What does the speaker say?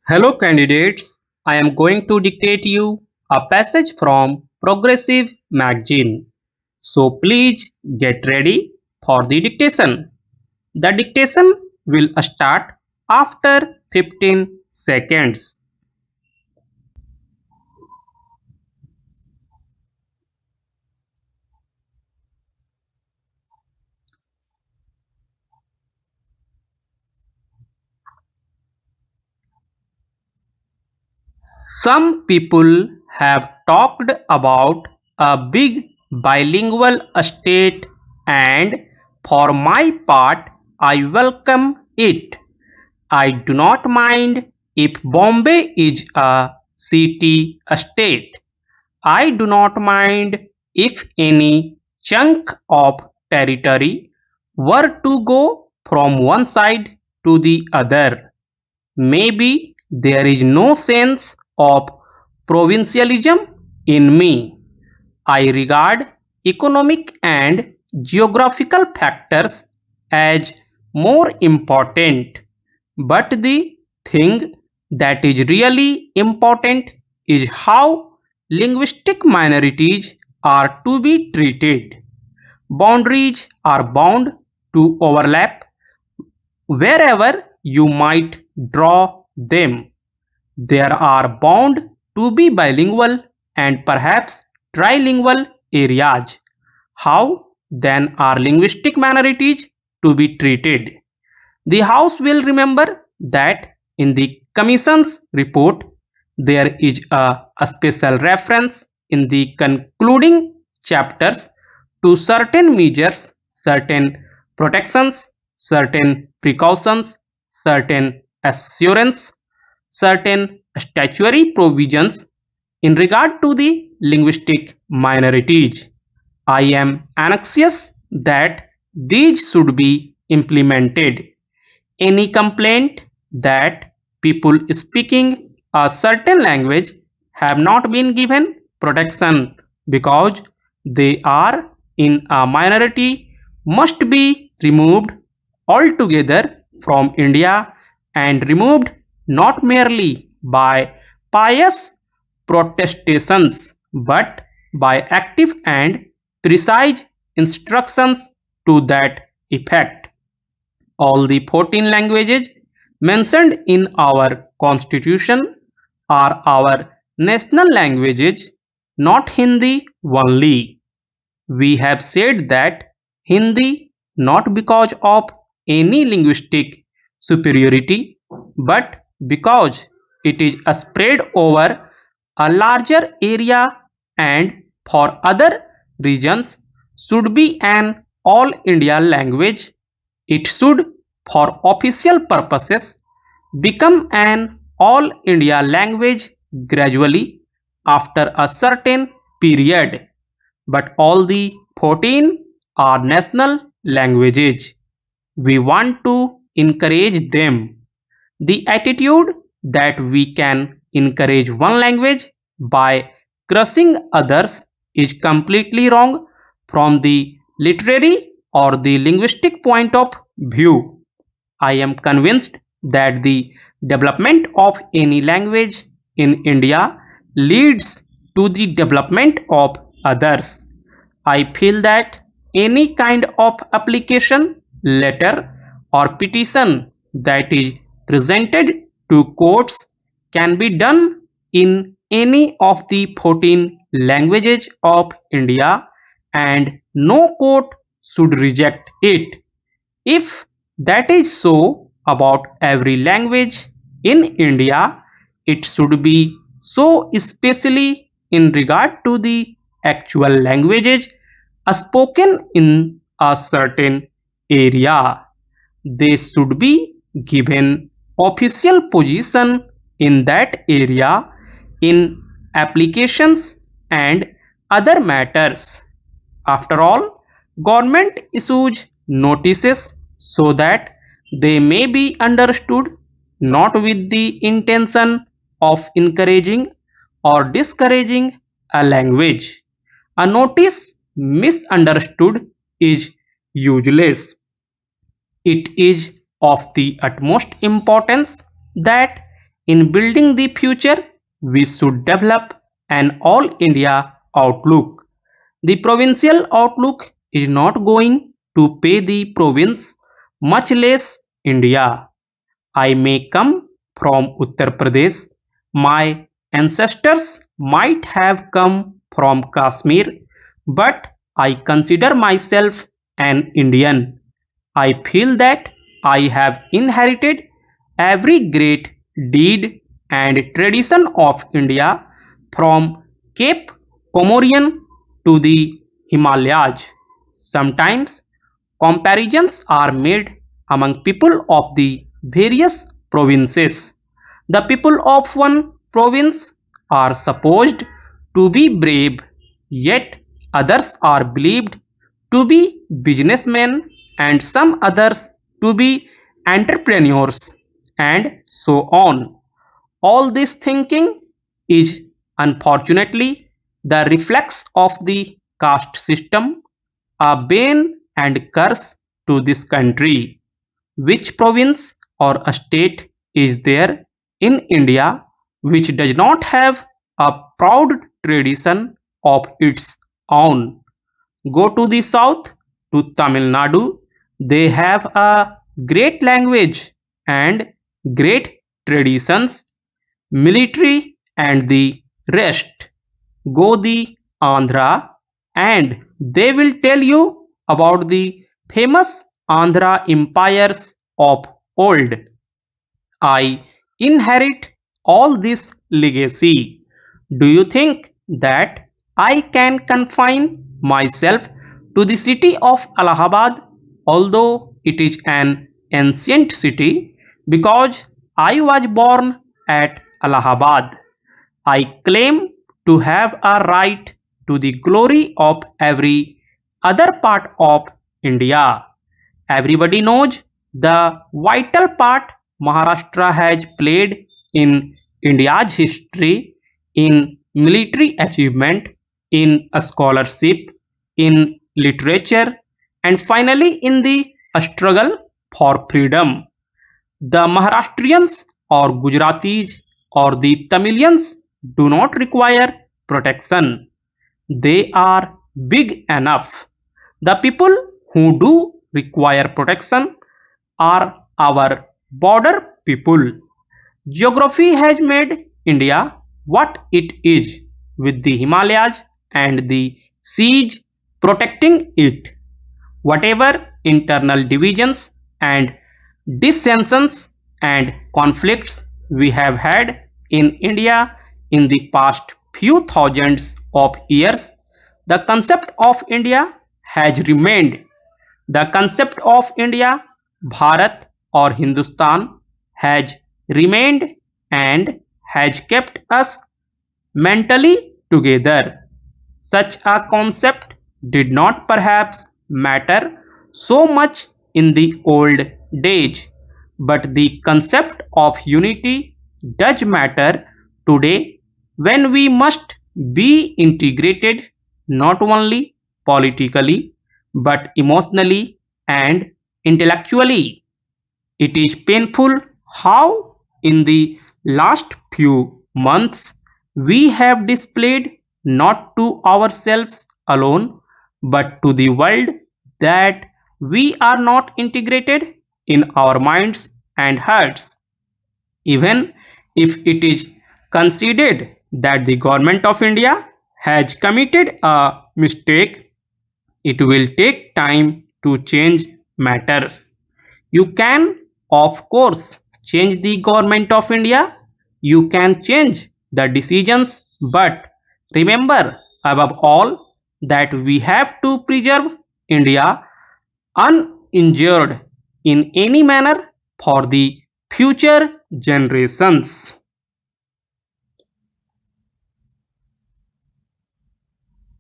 Hello candidates, I am going to dictate you a passage from Progressive magazine. So please get ready for the dictation. The dictation will start after 15 seconds. Some people have talked about a big bilingual state, and for my part I welcome it. I do not mind if Bombay is a city state. I do not mind if any chunk of territory were to go from one side to the other. Maybe there is no sense of provincialism in me. I regard economic and geographical factors as more important, but the thing that is really important is how linguistic minorities are to be treated. Boundaries are bound to overlap wherever you might draw them. There are bound to be bilingual and perhaps trilingual areas. How then are linguistic minorities to be treated? The House will remember that in the Commission's report there is a special reference in the concluding chapters to certain measures, certain protections, certain precautions, certain assurance, certain statutory provisions in regard to the linguistic minorities. I am anxious that these should be implemented. Any complaint that people speaking a certain language have not been given protection because they are in a minority must be removed altogether from India, and removed not merely by pious protestations but by active and precise instructions to that effect. All the 14 languages mentioned in our constitution are our national languages, not Hindi only. We have said that Hindi, not because of any linguistic superiority, but because it is spread over a larger area and for other regions should be an all India language. It should, for official purposes, become an all India language gradually after a certain period, but all the 14 are national languages. We want to encourage them. The attitude that we can encourage one language by crushing others is completely wrong from the literary or the linguistic point of view. I am convinced that the development of any language in India leads to the development of others. I feel that any kind of application, letter, or petition that is presented to courts can be done in any of the 14 languages of India, and no court should reject it. If that is so about every language in India, it should be so especially in regard to the actual languages spoken in a certain area. They should be given official position in that area in applications and other matters. After all, government issues notices so that they may be understood, not with the intention of encouraging or discouraging a language. A notice misunderstood is useless. It is of the utmost importance that In building the future, we should develop an all-India outlook. The provincial outlook is not going to pay the province, much less India. I may come from Uttar Pradesh. My ancestors might have come from Kashmir, but I consider myself an Indian. I feel that I have inherited every great deed and tradition of India from Cape Comorian to the Himalayas. Sometimes comparisons are made among people of the various provinces. The people of one province are supposed to be brave, yet others are believed to be businessmen and some others to be entrepreneurs, and so on. All this thinking is unfortunately the reflex of the caste system, a bane and curse to this country. Which province or a state is there in India which does not have a proud tradition of its own? Go to the south, to Tamil Nadu. They have a great language and great traditions, military and the rest. Go the Andhra and they will tell you about the famous Andhra empires of old. I inherit all this legacy. Do you think that I can confine myself to the city of Allahabad, although it is an ancient city, because I was born at Allahabad? I claim to have a right to the glory of every other part of India. Everybody knows the vital part Maharashtra has played in India's history, in military achievement, in a scholarship, in literature, and finally in the struggle for freedom. The Maharashtrians or Gujaratis or the Tamilians do not require protection. They are big enough. The people who do require protection are our border people. Geography has made India what it is, with the Himalayas and the seas protecting it. Whatever internal divisions and dissensions and conflicts we have had in India in the past few thousands of years, the concept of India has remained. The concept of India, Bharat or Hindustan, has remained and has kept us mentally together. Such a concept did not perhaps matter so much in the old days, but the concept of unity does matter today when we must be integrated not only politically but emotionally and intellectually. It is painful how, in the last few months, we have displayed not to ourselves alone but to the world that we are not integrated in our minds and hearts. Even if it is considered that the government of India has committed a mistake, it will take time to change matters. You can, of course, change the government of India. You can change the decisions, but remember above all that we have to preserve India uninjured in any manner for the future generations.